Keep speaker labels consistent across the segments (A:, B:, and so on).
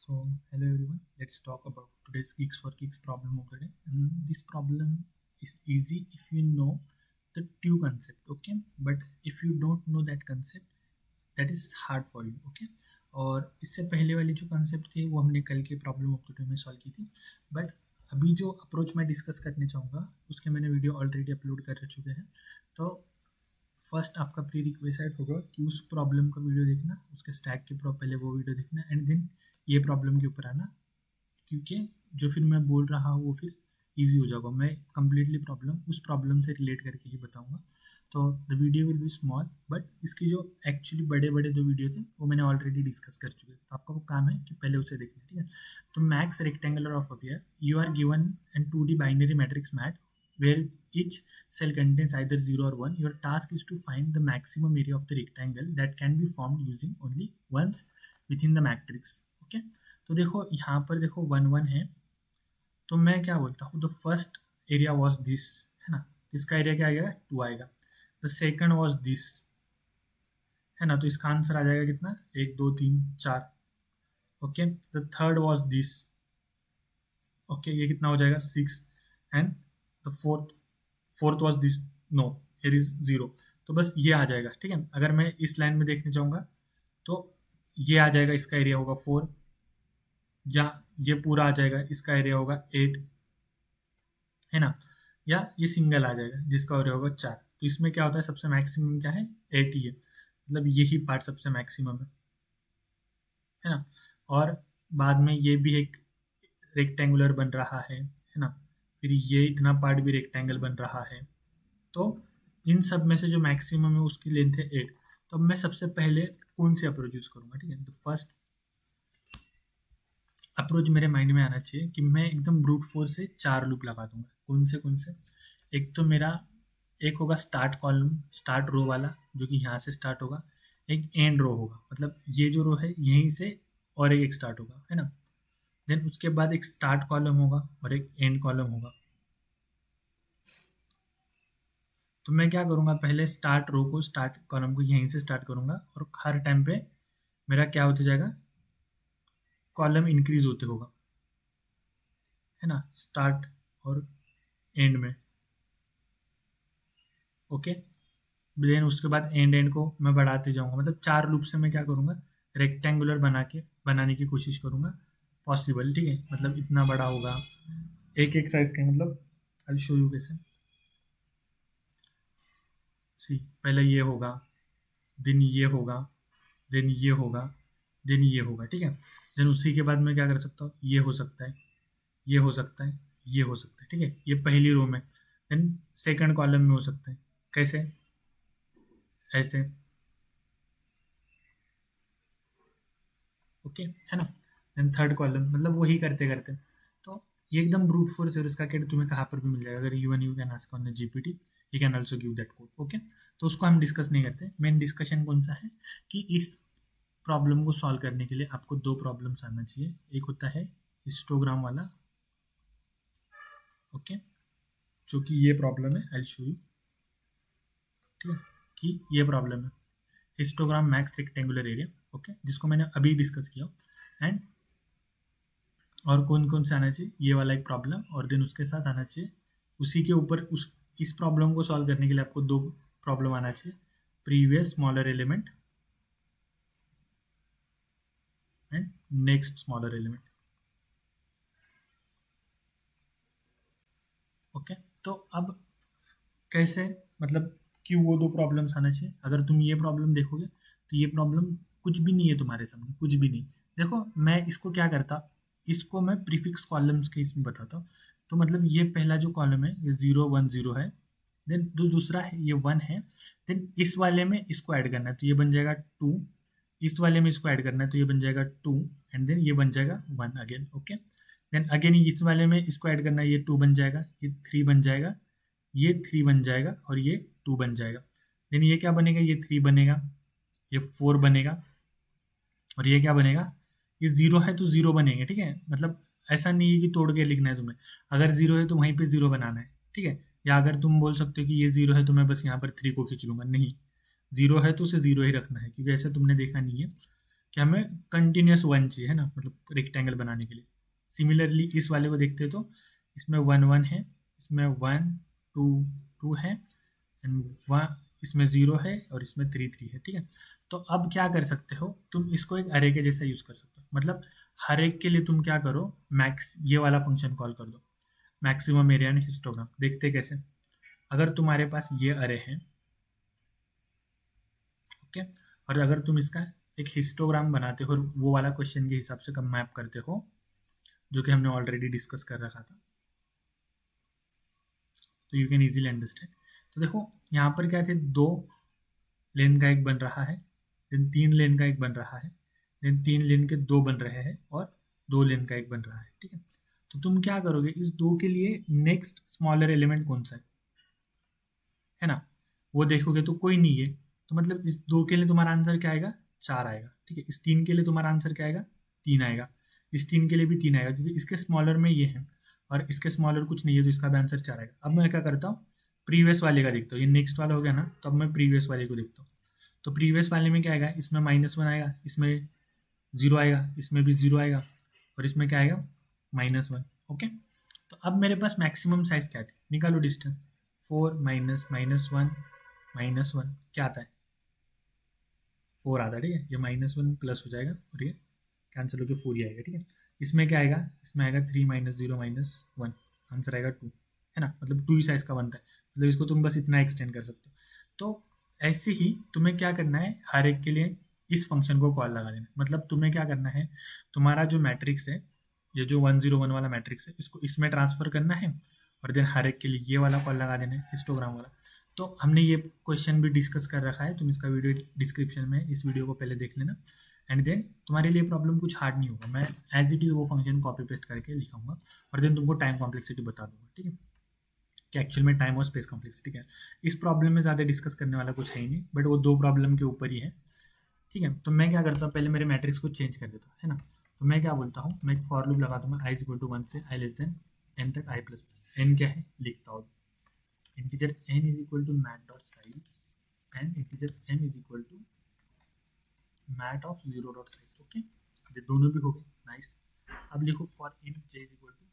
A: So, hello everyone. Let's talk about today's Geeks for Geeks problem of the day. And this problem is easy if you know the two concept, okay? But if you don't know that concept, that is hard for you, okay? और इससे पहले वाली जो concept थी वो हमने कल के प्रॉब्लम ऑफ द डे में सॉल्व की थी. बट अभी जो अप्रोच मैं डिस्कस करने चाहूँगा उसके मैंने वीडियो ऑलरेडी अपलोड कर चुके हैं. तो फर्स्ट आपका प्री रिक्वेस्ट होगा कि उस प्रॉब्लम का वीडियो देखना, उसके स्टैक के पहले वो वीडियो देखना एंड देन ये प्रॉब्लम के ऊपर आना, क्योंकि जो फिर मैं बोल रहा हूँ वो फिर ईजी हो जाएगा. मैं कम्प्लीटली उस प्रॉब्लम से रिलेट करके ही बताऊँगा. तो the video will be small, but इसकी जो एक्चुअली बड़े बड़े दो वीडियो थे वो मैंने ऑलरेडी डिस्कस कर चुके हैं. तो आपका वो काम है कि पहले उसे देखना, ठीक है. तो max rectangular of a pair, you are given and 2D binary matrix mat where each cell contains either 0 or 1. Your task is to find the maximum area of the rectangle that can be formed using only ones within the matrix. Okay, तो देखो यहाँ पर देखो 1 1 है, तो मैं क्या बोलता हूँ, the first area was this, है ना. इसका एरिया क्या आएगा, 2 आएगा. द सेकंड वॉज दिस, है ना. तो इसका आंसर आ जाएगा कितना, 1 2 3 4. Okay, the third was this. Okay, ये कितना हो जाएगा, 6. And the fourth was this, no here is 0. तो बस ये आ जाएगा, ठीक है. अगर मैं इस लाइन में देखने जाऊंगा तो ये आ जाएगा, इसका एरिया होगा 4, या ये पूरा आ जाएगा, इसका एरिया होगा 8, है ना. या ये सिंगल आ जाएगा जिसका एरिया होगा 4. तो इसमें क्या होता है, सबसे मैक्सिमम क्या है, 8 ही है. मतलब यही पार्ट सबसे मैक्सिमम है ना. और बाद में ये भी एक रेक्टेंगुलर बन रहा है ना. फिर ये इतना पार्ट भी रेक्टेंगल बन रहा है. तो इन सब में से जो मैक्सिमम है उसकी लेंथ है 8. तो अब मैं सबसे पहले कौन से अप्रोच यूज करूंगा, ठीक है. तो फर्स्ट अप्रोच मेरे माइंड में आना चाहिए कि मैं एकदम ब्रूट फोर्स से 4 लूप लगा दूंगा. कौन से, एक तो मेरा एक होगा स्टार्ट कॉलम, स्टार्ट रो वाला, जो कि यहाँ से स्टार्ट होगा. एक एंड रो होगा, मतलब ये जो रो है यहीं से और एक स्टार्ट होगा, है ना. देन उसके बाद एक स्टार्ट कॉलम होगा और एक एंड कॉलम होगा. तो मैं क्या करूँगा, पहले स्टार्ट रो को, स्टार्ट कॉलम को यहीं से स्टार्ट करूँगा और हर टाइम पे मेरा क्या होते जाएगा, कॉलम इंक्रीज होते होगा, है ना, स्टार्ट और एंड में. ओके, देन उसके बाद एंड को मैं बढ़ाते जाऊँगा. मतलब 4 लूप से मैं क्या करूँगा, रेक्टेंगुलर बनाने की कोशिश करूँगा पॉसिबल, ठीक है. मतलब इतना बड़ा होगा, एक साइज का, मतलब आई शो यू कैसे. सी, पहले ये होगा, देन ये होगा, देन ये होगा, देन ये होगा, ठीक है. देन उसी के बाद मैं क्या कर सकता हूँ, ये हो सकता है, ये हो सकता है, ये हो सकता है, ठीक है. ये पहली रो में. देन सेकंड कॉलम में हो सकता है, कैसे, ऐसे. ओके, है ना. देन थर्ड कॉलम, मतलब वही करते करते. तो ये एकदम ब्रूट फोर्स है. इसका कैड तुम्हें कहाँ पर भी मिल जाएगा. अगर you can ask on GPT, you can also give that code. Okay, तो उसको हम डिस्कस नहीं करते. मेन डिस्कशन कौन सा है कि इस प्रॉब्लम को सॉल्व करने के लिए आपको 2 प्रॉब्लम्स आना चाहिए. एक होता है हिस्टोग्राम वाला, ओके, जो कि ये प्रॉब्लम है, आई शो यू, ठीक है, कि ये प्रॉब्लम है histogram max rectangular area, okay, जिसको मैंने अभी डिस्कस किया. एंड और कौन से आना चाहिए, ये वाला एक प्रॉब्लम, और देन उसके साथ आना चाहिए उसी के ऊपर इस प्रॉब्लम को सॉल्व करने के लिए आपको 2 प्रॉब्लम आना चाहिए, previous smaller element and next smaller element. Okay, तो अब कैसे, मतलब क्यों वो 2 प्रॉब्लम्स आना चाहिए. अगर तुम ये प्रॉब्लम देखोगे तो ये प्रॉब्लम कुछ भी नहीं है तुम्हारे सामने, कुछ भी नहीं. देखो मैं इसको क्या करता, इसको मैं प्रीफिक्स कॉलम्स के इसमें बताता हूँ. तो मतलब ये पहला जो कॉलम है ये 0 1 0 है. देन दूसरा है ये 1 है. देन इस वाले में इसको ऐड करना है तो ये बन जाएगा 2. इस वाले में इसको ऐड करना है तो ये बन जाएगा 2. एंड देन ये बन जाएगा 1 अगेन. ओके, देन अगेन इस वाले में इसको ऐड करना है, ये 2 बन जाएगा, ये 3 बन जाएगा, ये 3 बन जाएगा और ये 2 बन जाएगा. देन ये क्या बनेगा, ये 3 बनेगा, ये 4 बनेगा और ये क्या बनेगा, ये 0 है तो 0 बनेंगे, ठीक है. मतलब ऐसा नहीं है कि तोड़ के लिखना है तुम्हें. अगर 0 है तो वहीं पे 0 बनाना है, ठीक है. या अगर तुम बोल सकते हो कि ये 0 है तो मैं बस यहाँ पर 3 को खींच लूँगा, नहीं, 0 है तो उसे 0 ही रखना है, क्योंकि ऐसे तुमने देखा नहीं है कि हमें कंटिन्यूस वन चाहिए है ना, मतलब रेक्टेंगल बनाने के लिए। सिमिलरली इस वाले को देखते हैं तो इसमें वन वन है, इसमें वन टू टू है, एंड वन इसमें ज़ीरो है, और इसमें थ्री थ्री है, ठीक है। तो अब क्या कर सकते हो तुम, इसको एक अरे के जैसा यूज़ कर सकते हो। मतलब हर एक के लिए तुम क्या करो, मैक्स ये वाला फंक्शन कॉल कर दो, मैक्सिमम एरिया एंड हिस्टोग्राम। देखते कैसे। अगर तुम्हारे पास ये अरे है, ओके, और अगर तुम इसका एक हिस्टोग्राम बनाते हो और वो वाला क्वेश्चन के हिसाब से कम मैप करते हो, जो कि हमने ऑलरेडी डिस्कस कर रखा था, तो यू कैन इजीली अंडरस्टैंड। तो देखो यहाँ पर क्या थे, दो लेन का एक बन रहा है, देन तीन लेन का एक बन रहा है, देन तीन लेन के दो बन रहे हैं, और दो लेन का एक बन रहा है, ठीक है। तो तुम क्या करोगे, इस दो के लिए नेक्स्ट स्मॉलर एलिमेंट कौन सा है ना, वो देखोगे तो कोई नहीं है। तो मतलब इस दो के लिए तुम्हारा आंसर क्या आएगा, चार आएगा, ठीक है। इस तीन के लिए तुम्हारा आंसर क्या आएगा, तीन आएगा। इस तीन के लिए भी तीन आएगा, क्योंकि इसके स्मॉलर में ये है और इसके स्मॉलर कुछ नहीं है, तो इसका भी आंसर चार आएगा। अब मैं क्या करता हूँ, प्रीवियस वाले का देखता हूँ, ये नेक्स्ट वाला हो गया ना, तो अब मैं प्रीवियस वाले को देखता हूँ। तो प्रीवियस वाले में क्या आएगा, इसमें माइनस वन आएगा, इसमें जीरो आएगा, इसमें भी जीरो आएगा, और इसमें क्या आएगा, माइनस वन। ओके, तो अब मेरे पास मैक्सिमम साइज क्या थी, निकालो distance. Four minus minus one minus one क्या आता है, फोर आता है, ठीक है। ये माइनस वन प्लस हो जाएगा और ये कैंसिल होकर फोर ही आएगा, ठीक है। इसमें क्या आएगा, इसमें आएगा three minus zero minus one, answer आएगा टू, है ना। मतलब टू ही साइज का बनता है, मतलब इसको तुम बस इतना एक्सटेंड कर सकते हो। तो ऐसे ही तुम्हें क्या करना है, हर एक के लिए इस फंक्शन को कॉल लगा देना। मतलब तुम्हें क्या करना है, तुम्हारा जो मैट्रिक्स है, ये जो 101 वाला मैट्रिक्स है, इसको इसमें ट्रांसफर करना है, और देन हर एक के लिए ये वाला कॉल लगा देना है, हिस्टोग्राम वाला। तो हमने ये क्वेश्चन भी डिस्कस कर रखा है, तुम इसका वीडियो डिस्क्रिप्शन में इस वीडियो को पहले देख लेना, एंड देन तुम्हारे लिए प्रॉब्लम कुछ हार्ड नहीं होगा। मैं एज इट इज़ वो फंक्शन कॉपी पेस्ट करके लिखाऊंगा, और देन तुमको टाइम कॉम्प्लेक्सिटी बता दूंगा, ठीक है, कि एक्चुअल में टाइम और स्पेस कॉम्प्लेक्सिटी क्या है। इस प्रॉब्लम में ज़्यादा डिस्कस करने वाला कुछ है ही नहीं, बट वो दो प्रॉब्लम के ऊपर ही है, ठीक है। तो मैं क्या करता हूँ, पहले मेरे मैट्रिक्स को चेंज कर देता हूँ, है ना। तो मैं क्या बोलता हूँ, मैं एक फॉर लूप लगा दूंगा, I is equal to one से आई लेस देन एन तक, आई प्लस प्लस एन क्या है लिखता हूँ, integer N is equal to mat dot size and integer N is equal to mat of zero dot size, okay. ये दोनों भी हो गए, नाइस। अब लिखो for in J is equal to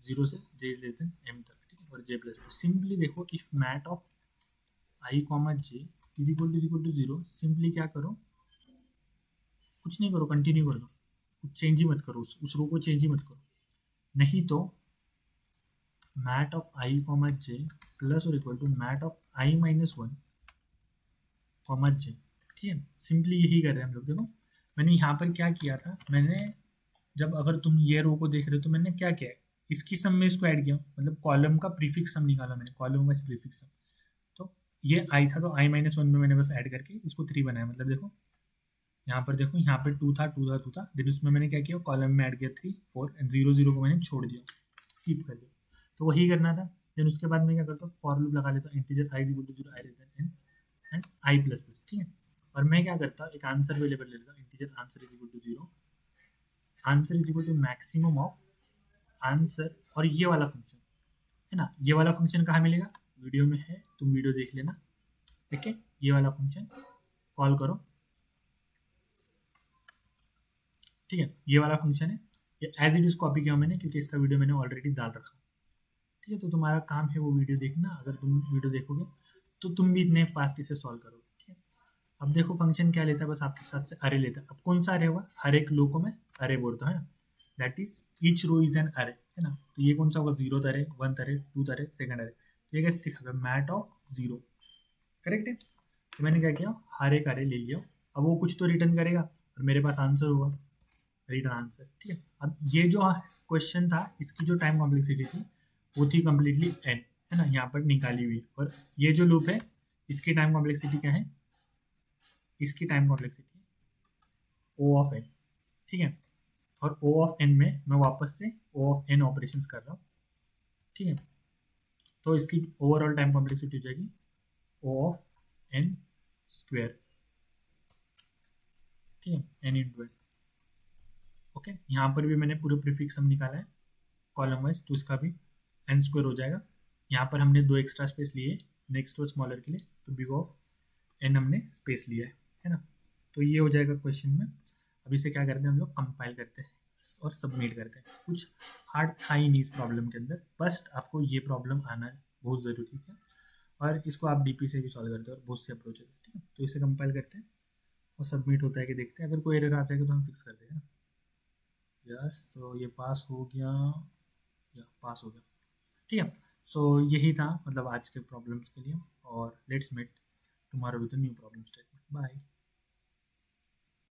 A: zero से J is less than M तक, ठीक है, और जे प्लस। सिंपली देखो, if mat of I comma J is equal to zero, simply क्या करो, कुछ नहीं करो, कंटिन्यू कर दो, कुछ चेंज ही मत करो, उस रो को चेंज ही मत करो। नहीं तो mat of I comma j plus और equal to mat of i minus one comma j, ठीक है। सिंपली यही कर रहे हैं हम लोग। देखो मैंने यहाँ पर क्या किया था, मैंने जब, अगर तुम ये रो को देख रहे हो, तो मैंने क्या किया है, इसकी सम में इसको ऐड किया, मतलब कॉलम का प्रीफिक्स सम निकाला मैंने, कॉलम वाइज प्रीफिक्स सम। तो ये आई था, तो आई माइनस वन में मैंने बस ऐड करके इसको थ्री बनाया। मतलब देखो यहाँ पर, देखो यहाँ पर टू था टू था टू था, देन उसमें मैंने क्या किया, कॉलम में ऐड किया three four, and zero zero को मैंने छोड़ दिया, स्किप कर दिया। तो वही करना था। देन उसके बाद मैं क्या करता हूँ, फॉर लूप लगा लेता हूँ, integer I equal to zero I less than N and I plus plus, ठीक है। और मैं क्या करता हूँ, एक आंसर वेरिएबल ले लेता हूँ, integer answer is equal to zero, answer is equal to maximum of answer, और ये वाला फंक्शन है ना, ये वाला फंक्शन कहाँ मिलेगा, वीडियो में है, तुम वीडियो देख लेना, ठीक है। ये वाला फंक्शन कॉल करो, ठीक है, ये वाला फंक्शन है, ये एज इट इज कॉपी किया मैंने, क्योंकि इसका वीडियो मैंने ऑलरेडी डाल रखा, ठीक है। तो तुम्हारा काम है वो वीडियो देखना, अगर तुम वीडियो देखोगे तो तुम भी इतने फास्ट इसे सॉल्व करोगे, ठीक है। अब देखो फंक्शन क्या लेता है, बस आपके साथ से अरे लेता है। अब कौन सा अरे होगा, हर एक लो को मैं अरे बोलता हूँ, है ना, that is each row is an array, है ना। तो ये कौन सा होगा, जीरो अरे, वन अरे, टू अरे, सेकंड अरे। तो ये कैसे दिखा, मैट ऑफ जीरो, करेक्ट है। तो मैंने क्या किया, हर एक अरे ले लिया, अब वो कुछ तो रिटर्न करेगा और मेरे पास आंसर होगा, रिटर्न आंसर, ठीक है। अब ये जो क्वेश्चन था, इसकी जो टाइम कॉम्प्लेक्सिटी थी वो थी कम्प्लीटली एन, है ना, यहाँ पर निकाली हुई। और ये जो लूप है, इसकी टाइम कॉम्प्लेक्सिटी क्या है, इसकी time complexity O of N, ठीक है। और ओ ऑफ एन में मैं वापस से ओ ऑफ एन ऑपरेशंस कर रहा हूँ, ठीक है। तो इसकी ओवरऑल टाइम कॉम्प्लेक्सिटी हो जाएगी ओ ऑफ एन स्क्वेयर, ठीक है, एन इंटू एन, ओके। यहाँ पर भी मैंने पूरे प्रीफिक्स सम निकाला है कॉलम वाइज, तो इसका भी एन स्क्वायर हो जाएगा। यहाँ पर हमने दो एक्स्ट्रा स्पेस लिए नेक्स्ट और स्मॉलर के लिए, तो बिग ऑफ एन हमने स्पेस लिया है ना। तो ये हो जाएगा क्वेश्चन में। अभी से क्या करते हैं हम लोग, कंपाइल करते हैं और सबमिट करते हैं। कुछ हार्ड था ही नहीं इस प्रॉब्लम के अंदर, बस आपको ये प्रॉब्लम आना बहुत ज़रूरी है। और इसको आप डीपी से भी सॉल्व करते हो और बहुत से अप्रोचेस है, ठीक है। तो इसे कंपाइल करते हैं और सबमिट होता है कि देखते हैं, अगर कोई एरर आ जाएगा तो हम फिक्स कर देंगे ना। यस, तो ये पास हो गया, या पास हो गया, ठीक है। सो यही था मतलब आज के प्रॉब्लम्स के लिए, और let's meet tomorrow with new problem statement. Bye.